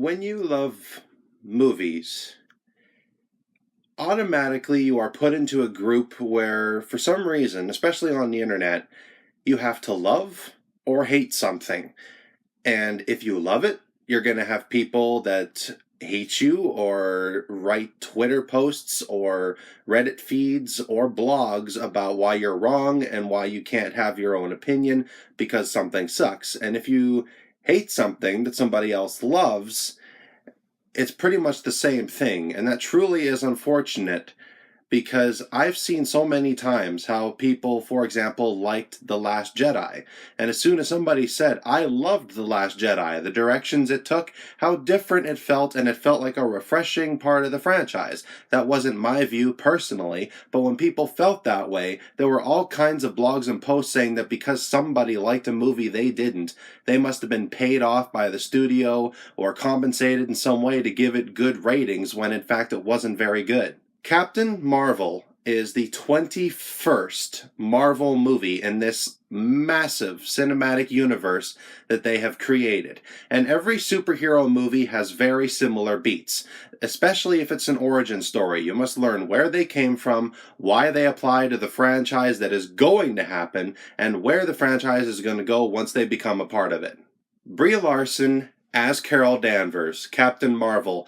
When you love movies, automatically you are put into a group where, for some reason, especially on the internet, you have to love or hate something. And if you love it, you're going to have people that hate you or write Twitter posts or Reddit feeds or blogs about why you're wrong and why you can't have your own opinion because something sucks. And if you hate something that somebody else loves, it's pretty much the same thing, and that truly is unfortunate because I've seen so many times how people, for example, liked The Last Jedi, and as soon as somebody said, I loved The Last Jedi, the directions it took, how different it felt, and it felt like a refreshing part of the franchise. That wasn't my view personally, but when people felt that way, there were all kinds of blogs and posts saying that because somebody liked a movie they didn't, they must have been paid off by the studio or compensated in some way to give it good ratings when in fact it wasn't very good. Captain Marvel is the 21st Marvel movie in this massive cinematic universe that they have created. And every superhero movie has very similar beats, especially if it's an origin story. You must learn where they came from, why they apply to the franchise that is going to happen, and where the franchise is going to go once they become a part of it. Brie Larson as Carol Danvers, Captain Marvel,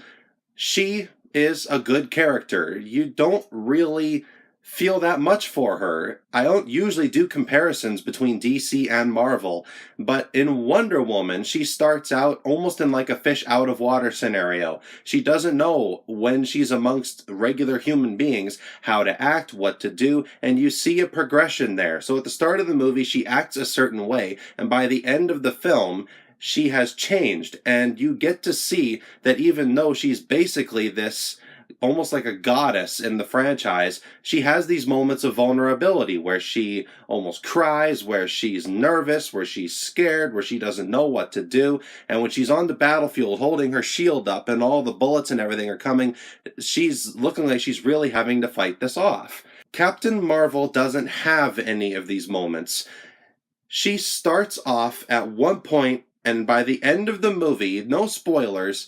she is a good character. You don't really feel that much for her. I don't usually do comparisons between DC and Marvel, but in Wonder Woman, she starts out almost in like a fish out of water scenario. She doesn't know when she's amongst regular human beings how to act, what to do, and you see a progression there. So at the start of the movie, she acts a certain way, and by the end of the film, she has changed, and you get to see that even though she's basically this almost like a goddess in the franchise, she has these moments of vulnerability where she almost cries, where she's nervous, where she's scared, where she doesn't know what to do. And when she's on the battlefield holding her shield up and all the bullets and everything are coming, she's looking like she's really having to fight this off. Captain Marvel doesn't have any of these moments. She starts off at one point, and by the end of the movie, no spoilers,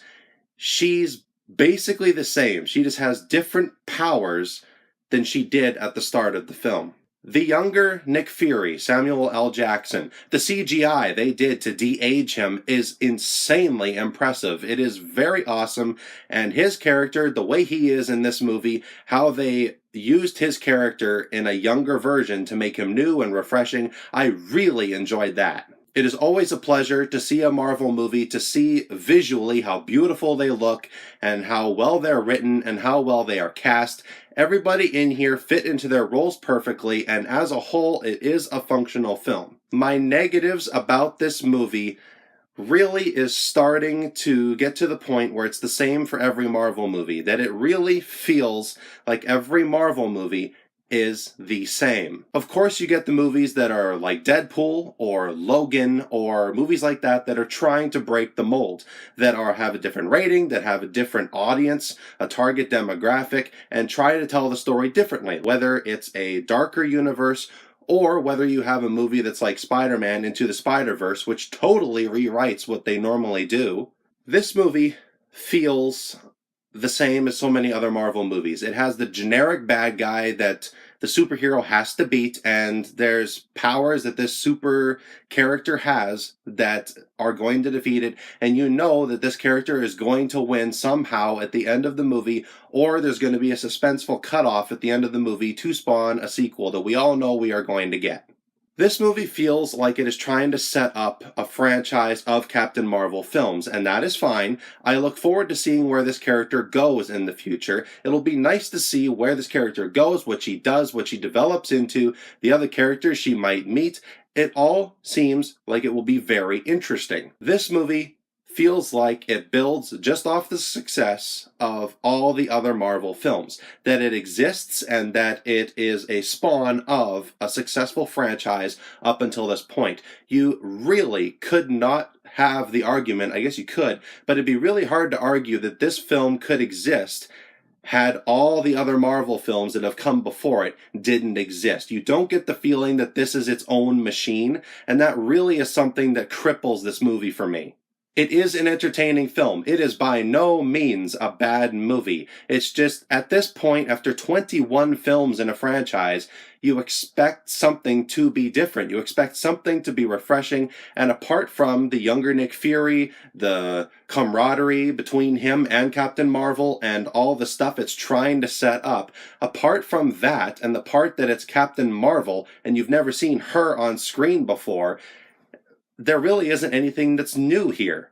she's basically the same. She just has different powers than she did at the start of the film. The younger Nick Fury, Samuel L. Jackson, the CGI they did to de-age him is insanely impressive. It is very awesome, and his character, the way he is in this movie, how they used his character in a younger version to make him new and refreshing, I really enjoyed that. It is always a pleasure to see a Marvel movie, to see visually how beautiful they look and how well they're written and how well they are cast. Everybody in here fit into their roles perfectly, and as a whole, it is a functional film. My negatives about this movie really is starting to get to the point where it's the same for every Marvel movie, that it really feels like every Marvel movie is the same. Of course, you get the movies that are like Deadpool or Logan or movies like that that are trying to break the mold, that have a different rating, that have a different audience, a target demographic, and try to tell the story differently, whether it's a darker universe or whether you have a movie that's like Spider-Man Into the Spider-Verse, which totally rewrites what they normally do. This movie feels the same as so many other Marvel movies. It has the generic bad guy that the superhero has to beat, and there's powers that this super character has that are going to defeat it, and you know that this character is going to win somehow at the end of the movie, or there's going to be a suspenseful cutoff at the end of the movie to spawn a sequel that we all know we are going to get. This movie feels like it is trying to set up a franchise of Captain Marvel films, and that is fine. I look forward to seeing where this character goes in the future. It'll be nice to see where this character goes, what she does, what she develops into, the other characters she might meet. It all seems like it will be very interesting. This movie feels like it builds just off the success of all the other Marvel films, that it exists and that it is a spawn of a successful franchise up until this point. You really could not have the argument, I guess you could, but it'd be really hard to argue that this film could exist had all the other Marvel films that have come before it didn't exist. You don't get the feeling that this is its own machine, and that really is something that cripples this movie for me. It is an entertaining film. It is by no means a bad movie. It's just, at this point, after 21 films in a franchise, you expect something to be different. You expect something to be refreshing, and apart from the younger Nick Fury, the camaraderie between him and Captain Marvel, and all the stuff it's trying to set up, apart from that, and the part that it's Captain Marvel, and you've never seen her on screen before, there really isn't anything that's new here.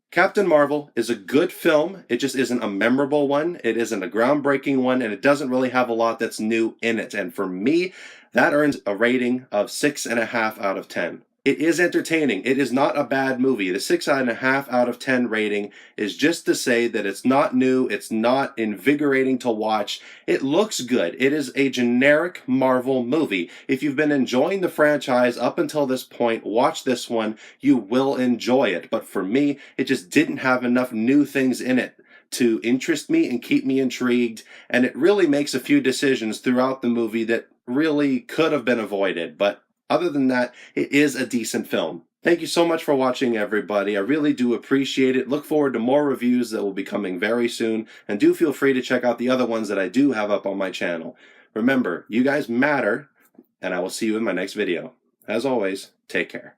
Captain Marvel is a good film. It just isn't a memorable one. It isn't a groundbreaking one, and it doesn't really have a lot that's new in it. And for me, that earns a rating of 6.5 out of 10. It is entertaining. It is not a bad movie. The 6.5 out of 10 rating is just to say that it's not new. It's not invigorating to watch. It looks good. It is a generic Marvel movie. If you've been enjoying the franchise up until this point, watch this one. You will enjoy it. But for me, it just didn't have enough new things in it to interest me and keep me intrigued. And it really makes a few decisions throughout the movie that really could have been avoided. But other than that, it is a decent film. Thank you so much for watching, everybody. I really do appreciate it. Look forward to more reviews that will be coming very soon. And do feel free to check out the other ones that I do have up on my channel. Remember, you guys matter, and I will see you in my next video. As always, take care.